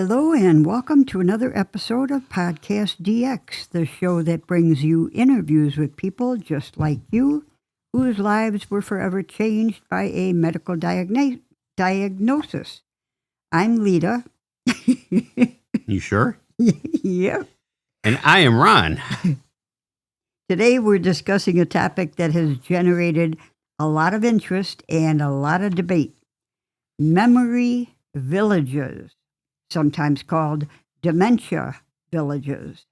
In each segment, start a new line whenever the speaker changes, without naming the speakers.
Hello and welcome to another episode of Podcast DX, the show that brings you interviews with people just like you, whose lives were forever changed by a medical diagnosis. I'm Lita.
You sure?
Yep.
And I am Ron.
Today we're discussing a topic that has generated a lot of interest and a lot of debate. Memory villages, sometimes called dementia villages.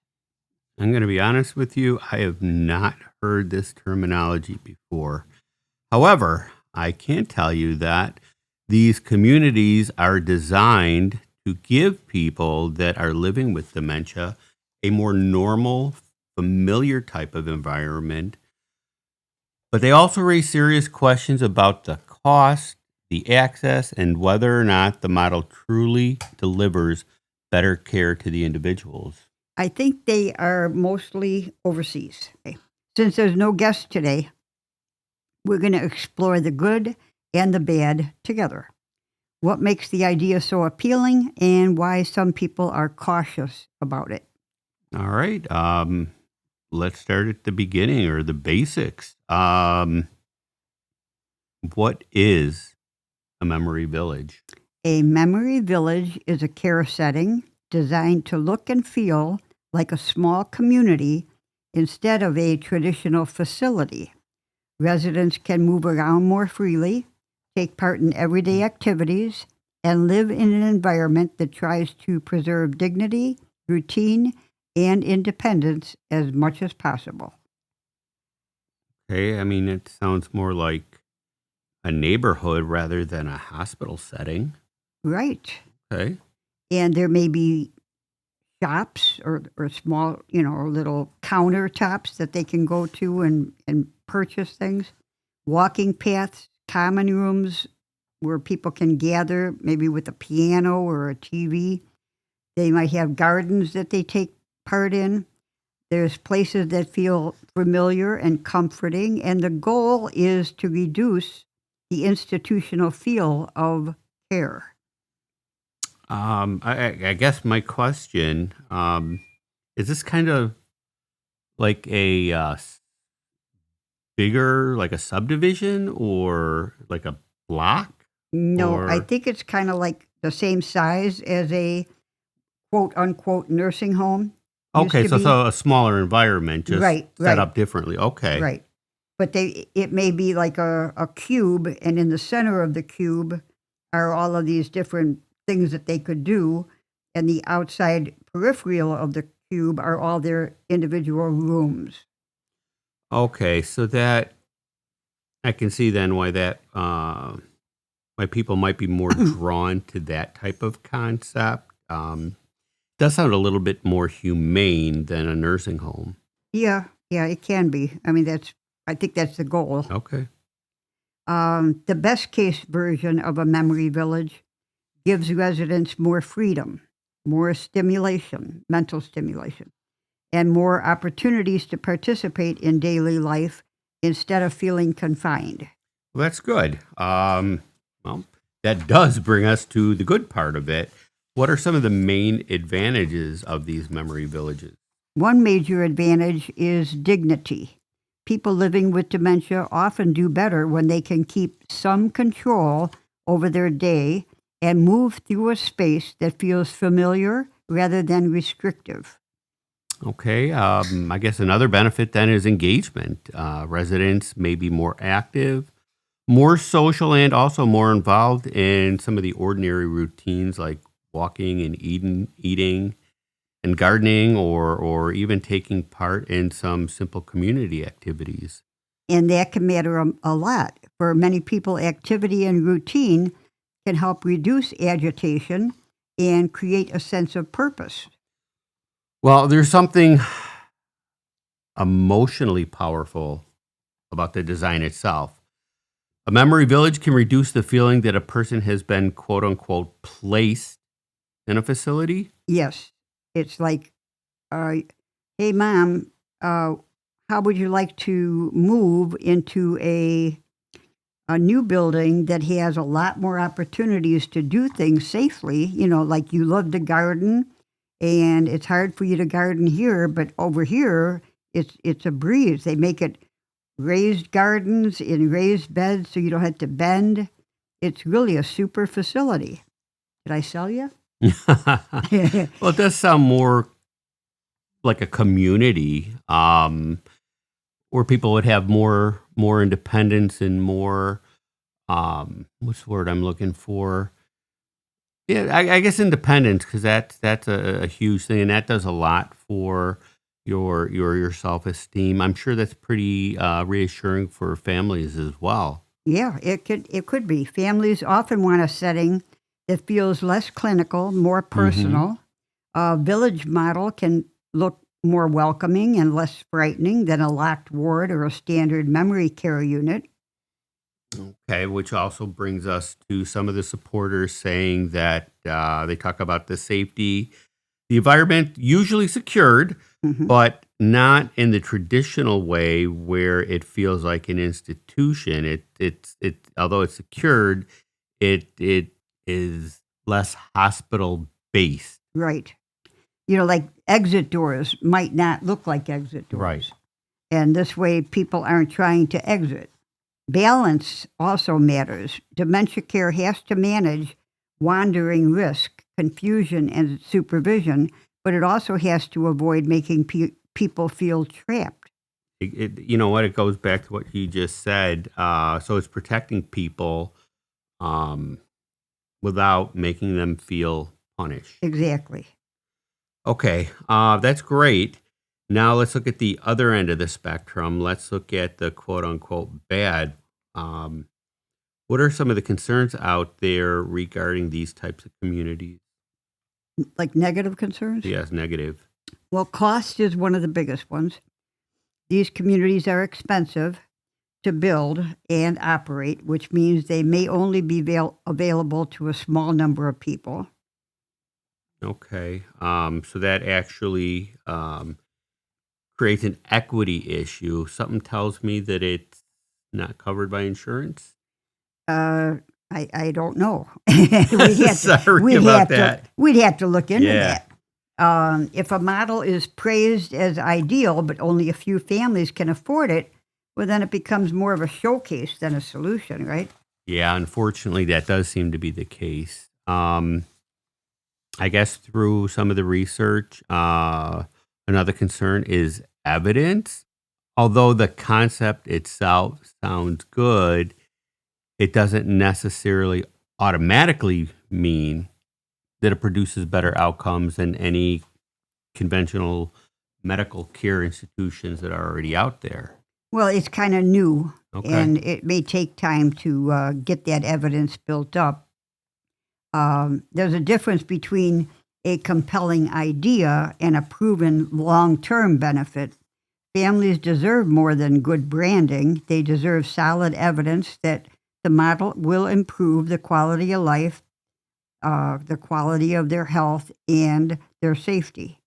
I'm going to be honest with you, I have not heard this terminology before. However, I can tell you that these communities are designed to give people that are living with dementia a more normal, familiar type of environment. But they also raise serious questions about the cost, the access, and whether or not the model truly delivers better care to the individuals.
I think they are mostly overseas. Okay. Since there's no guest today, we're going to explore the good and the bad together. What makes the idea so appealing and why some people are cautious about it.
All right. Let's start at the beginning or the basics. What is a memory village?
A memory village is a care setting designed to look and feel like a small community instead of a traditional facility. Residents can move around more freely, take part in everyday activities, and live in an environment that tries to preserve dignity, routine, and independence as much as possible.
Okay, I mean, it sounds more like a neighborhood rather than a hospital setting.
Right.
Okay.
And there may be shops or small, little countertops that they can go to and purchase things, walking paths, common rooms where people can gather, maybe with a piano or a TV. They might have gardens that they take part in. There's places that feel familiar and comforting, and the goal is to reduce the institutional feel of care.
I guess my question is this kind of like a bigger, like a subdivision or like a block?
No, I
Or
think it's kind of like the same size as a quote unquote nursing home. Used
okay,
to
so
be.
so a smaller environment, just
Right,
set
right,
up differently. Okay,
right. But it may be like a cube, and in the center of the cube are all of these different things that they could do, and the outside peripheral of the cube are all their individual rooms.
okay, so that I can see then why that why people might be more drawn to that type of concept. Does sound a little bit more humane than a nursing home.
Yeah, it can be. I mean, I think that's the goal.
Okay.
The best case version of a memory village gives residents more freedom, more stimulation, mental stimulation, and more opportunities to participate in daily life instead of feeling confined.
Well, that's good. Well, that does bring us to the good part of it. What are some of the main advantages of these memory villages?
One major advantage is dignity. People living with dementia often do better when they can keep some control over their day and move through a space that feels familiar rather than restrictive.
Okay, I guess another benefit then is engagement. Residents may be more active, more social, and also more involved in some of the ordinary routines like walking and eating and gardening, or even taking part in some simple community activities.
And that can matter a lot. For many people, activity and routine can help reduce agitation and create a sense of purpose.
Well, there's something emotionally powerful about the design itself. A memory village can reduce the feeling that a person has been quote unquote placed in a facility.
Yes, it's like, hey, mom, how would you like to move into a a new building that has a lot more opportunities to do things safely, like you love to garden and it's hard for you to garden here, but over here it's a breeze. They make it raised gardens in raised beds so you don't have to bend. It's really a super facility. Did I sell you?
Well, it does sound more like a community where people would have more independence and more what's the word I'm looking for? Yeah, I guess independence, because that's a huge thing, and that does a lot for your self esteem. I'm sure that's pretty reassuring for families as well.
Yeah, it could be. Families often want a setting that feels less clinical, more
Hmm.
personal. A village model can look more welcoming and less frightening than a locked ward or a standard memory care unit.
Okay, which also brings us to some of the supporters saying that they talk about the safety, the environment usually secured,
Hmm.
but not in the traditional way where it feels like an institution. It although it's secured, it is less hospital based.
Right. Like exit doors might not look like exit
Right.
doors. And this way, people aren't trying to exit. Balance also matters. Dementia care has to manage wandering risk, confusion, and supervision, but it also has to avoid making people feel trapped.
You know what? It goes back to what you just said. So it's protecting people um, without making them feel punished.
Exactly.
Okay, that's great. Now let's look at the other end of the spectrum. Let's look at the quote unquote bad. Um, what are some of the concerns out there regarding these types of communities?
Like negative concerns?
Yes, negative.
Well, cost is one of the biggest ones. These communities are expensive to build and operate, which means they may only be available to a small number of people.
Okay, so that actually creates an equity issue. Something tells me that it's not covered by insurance.
Uh, I don't know. we'd have to
Sorry
we'd
about
have to
that.
we'd have to look into
Yeah.
that. If a model is praised as ideal, but only a few families can afford it, well, then it becomes more of a showcase than a solution, right?
Yeah, unfortunately, that does seem to be the case. I guess through some of the research, another concern is evidence. Although the concept itself sounds good, it doesn't necessarily automatically mean that it produces better outcomes than any conventional medical care institutions that are already out there.
Well, it's kind of new,
Okay.
and it may take time to get that evidence built up. There's a difference between a compelling idea and a proven long term benefit. Families deserve more than good branding. They deserve solid evidence that the model will improve the quality of life, the quality of their health, and their safety.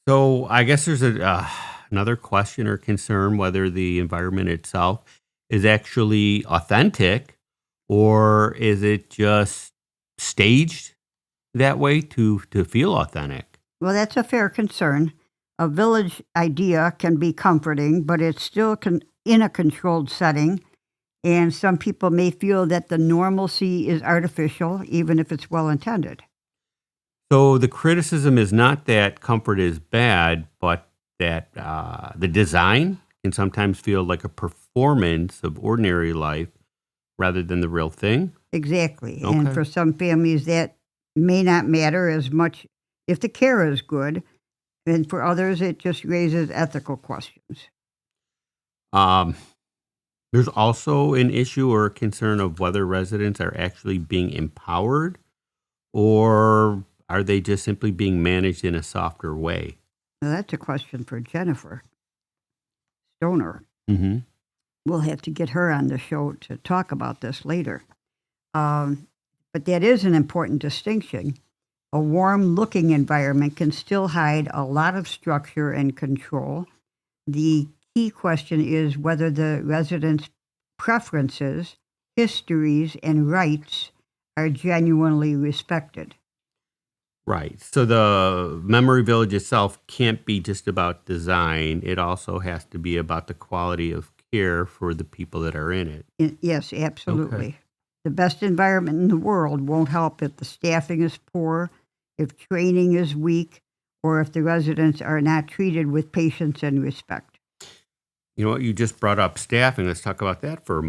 So I guess there's another question or concern whether the environment itself is actually authentic, or is it just staged that way to feel authentic?
Well, that's a fair concern. A village idea can be comforting, but it's still in a controlled setting. And some people may feel that the normalcy is artificial, even if it's well intended.
So the criticism is not that comfort is bad, but that the design can sometimes feel like a performance of ordinary life rather than the real thing.
Exactly. And
Okay.
for some families, that may not matter as much if the care is good. And for others, it just raises ethical questions.
Um, there's also an issue or a concern of whether residents are actually being empowered, or are they just simply being managed in a softer way?
Now, that's a question for Jennifer Stoner.
Hmm.
We'll have to get her on the show to talk about this later. Um, but that is an important distinction. A warm looking environment can still hide a lot of structure and control. The key question is whether the residents preferences, histories, and rights are genuinely respected.
Right. So the memory village itself can't be just about design. It also has to be about the quality of care for the people that are in it.
Yes,
Okay.
absolutely. The best environment in the world won't help if the staffing is poor, if training is weak, or if the residents are not treated with patience and respect.
You know what? You just brought up staffing. Let's talk about that for a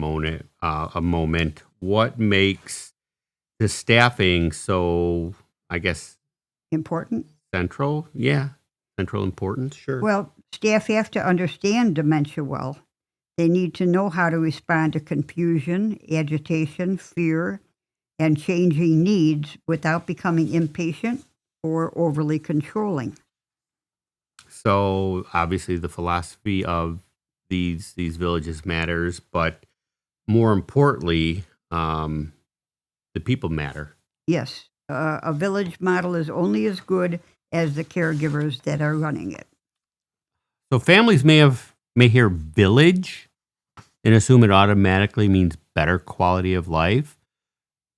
moment. What makes the staffing so, I guess,
Important?
central? Yeah. Central importance? Sure.
Well, staff have to understand dementia well. They need to know how to respond to confusion, agitation, fear, and changing needs without becoming impatient or overly controlling.
So obviously the philosophy of these villages matters, but more importantly, the people matter.
Yes, a village model is only as good as the caregivers that are running it.
So families may hear village and assume it automatically means better quality of life,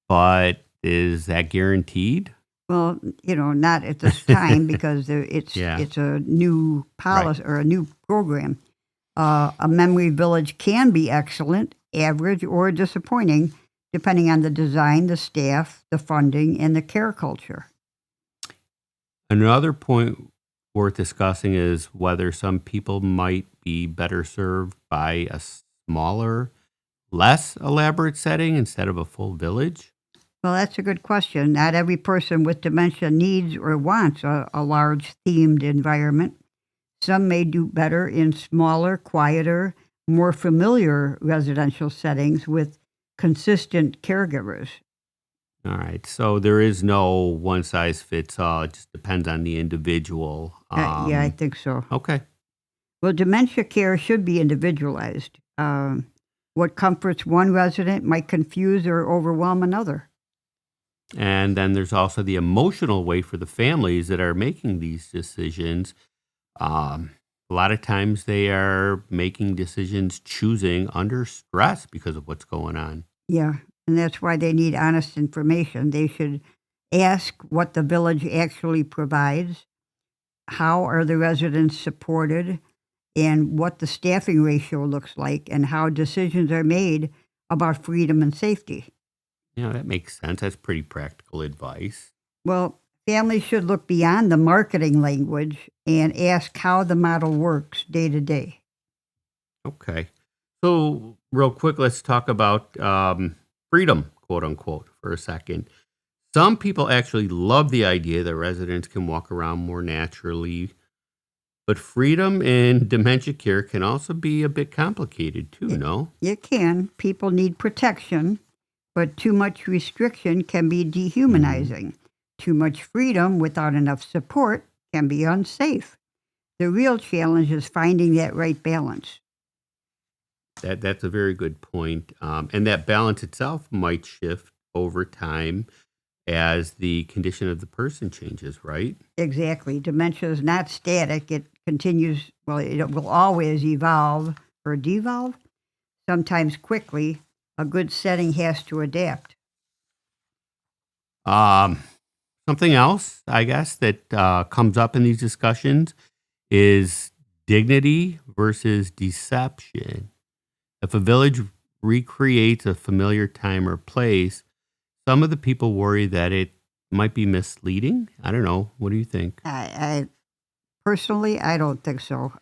but is that guaranteed?
Well, not at this time because
Yeah.
it's a new policy or a new program. A memory village can be excellent, average, or disappointing, depending on the design, the staff, the funding, and the care culture.
Another point worth discussing is whether some people might be better served by a smaller, less elaborate setting instead of a full village.
Well, that's a good question. Not every person with dementia needs or wants a large themed environment. Some may do better in smaller, quieter, more familiar residential settings with consistent caregivers.
All right. So there is no one size fits all. It just depends on the individual.
Yeah, I think so.
Okay.
Well, dementia care should be individualized. What comforts one resident might confuse or overwhelm another.
And then there's also the emotional weight for the families that are making these decisions. A lot of times they are making decisions choosing under stress because of what's going on.
Yeah, and that's why they need honest information. They should ask what the village actually provides, how are the residents supported, and what the staffing ratio looks like, and how decisions are made about freedom and safety.
Yeah, that makes sense. That's pretty practical advice.
Well, families should look beyond the marketing language and ask how the model works day to day.
Okay. So, real quick, let's talk about freedom, quote unquote, for a second. Some people actually love the idea that residents can walk around more naturally, but freedom in dementia care can also be a bit complicated too, no?
It can. People need protection, but too much restriction can be
Mhm.
dehumanizing. Too much freedom without enough support can be unsafe. The real challenge is finding that right balance.
That's a very good point. And that balance itself might shift over time as the condition of the person changes, right?
Exactly. Dementia is not static. It continues, well, it will always evolve or devolve, sometimes quickly. A good setting has to adapt.
Um, Something else, I guess, that comes up in these discussions is dignity versus deception. If a village recreates a familiar time or place, some of the people worry that it might be misleading. I don't know. What do you think?
I personally, I don't think so.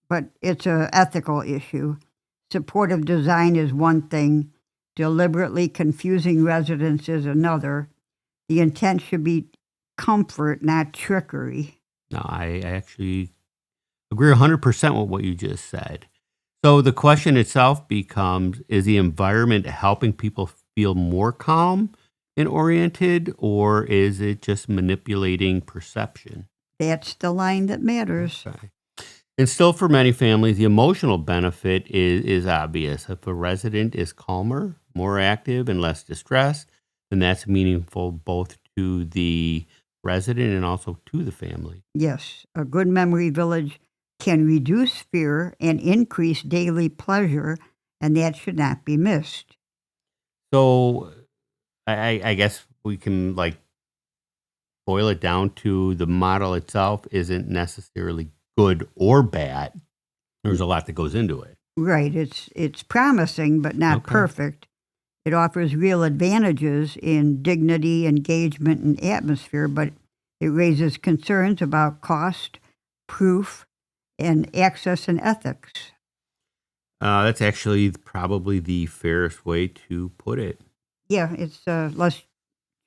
But it's an ethical issue. Supportive design is one thing, deliberately confusing residents is another. The intent should be comfort, not trickery.
No, I actually agree 100% with what you just said. So the question itself becomes, is the environment helping people feel more calm and oriented, or is it just manipulating perception?
That's the line that matters.
Okay. And still, for many families, the emotional benefit is obvious. If a resident is calmer, more active, and less distressed, then that's meaningful both to the resident and also to the family.
Yes, a good memory village can reduce fear and increase daily pleasure, and that should not be missed.
So I guess we can boil it down to the model itself isn't necessarily good or bad. There's a lot that goes into it.
Right. It's promising, but not
Okay.
perfect. It offers real advantages in dignity, engagement, and atmosphere, but it raises concerns about cost, proof, and access and ethics.
That's actually probably the fairest way to put it.
Yeah, it's less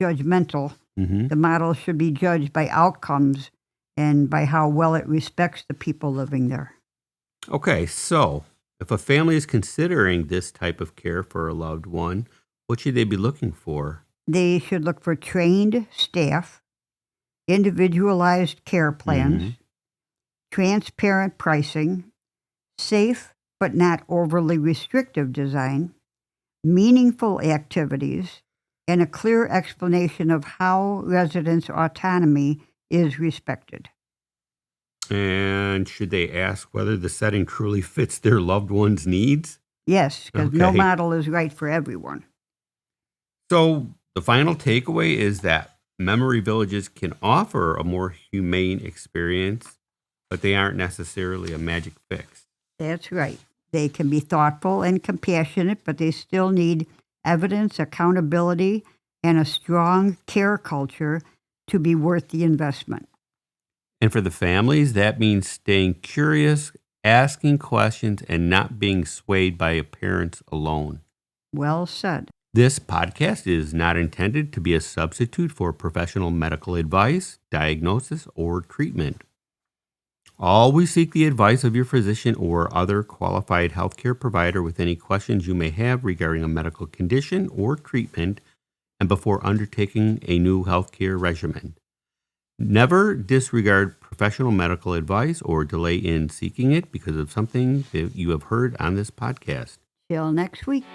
judgmental.
Mm-hmm.
The model should be judged by outcomes and by how well it respects the people living there.
Okay, so if a family is considering this type of care for a loved one, what should they be looking for?
They should look for trained staff, individualized care plans,
Mhm.
transparent pricing, safe but not overly restrictive design, meaningful activities, and a clear explanation of how residents' autonomy is respected.
And should they ask whether the setting truly fits their loved one's needs?
Yes, because no
Okay.
model is right for everyone.
So the final takeaway is that memory villages can offer a more humane experience, but they aren't necessarily a magic fix.
That's right. They can be thoughtful and compassionate, but they still need evidence, accountability, and a strong care culture to be worth the investment.
And for the families, that means staying curious, asking questions, and not being swayed by appearance alone.
Well said.
This podcast is not intended to be a substitute for professional medical advice, diagnosis, or treatment. Always seek the advice of your physician or other qualified healthcare provider with any questions you may have regarding a medical condition or treatment and before undertaking a new healthcare regimen. Never disregard professional medical advice or delay in seeking it because of something that you have heard on this podcast.
Till next week.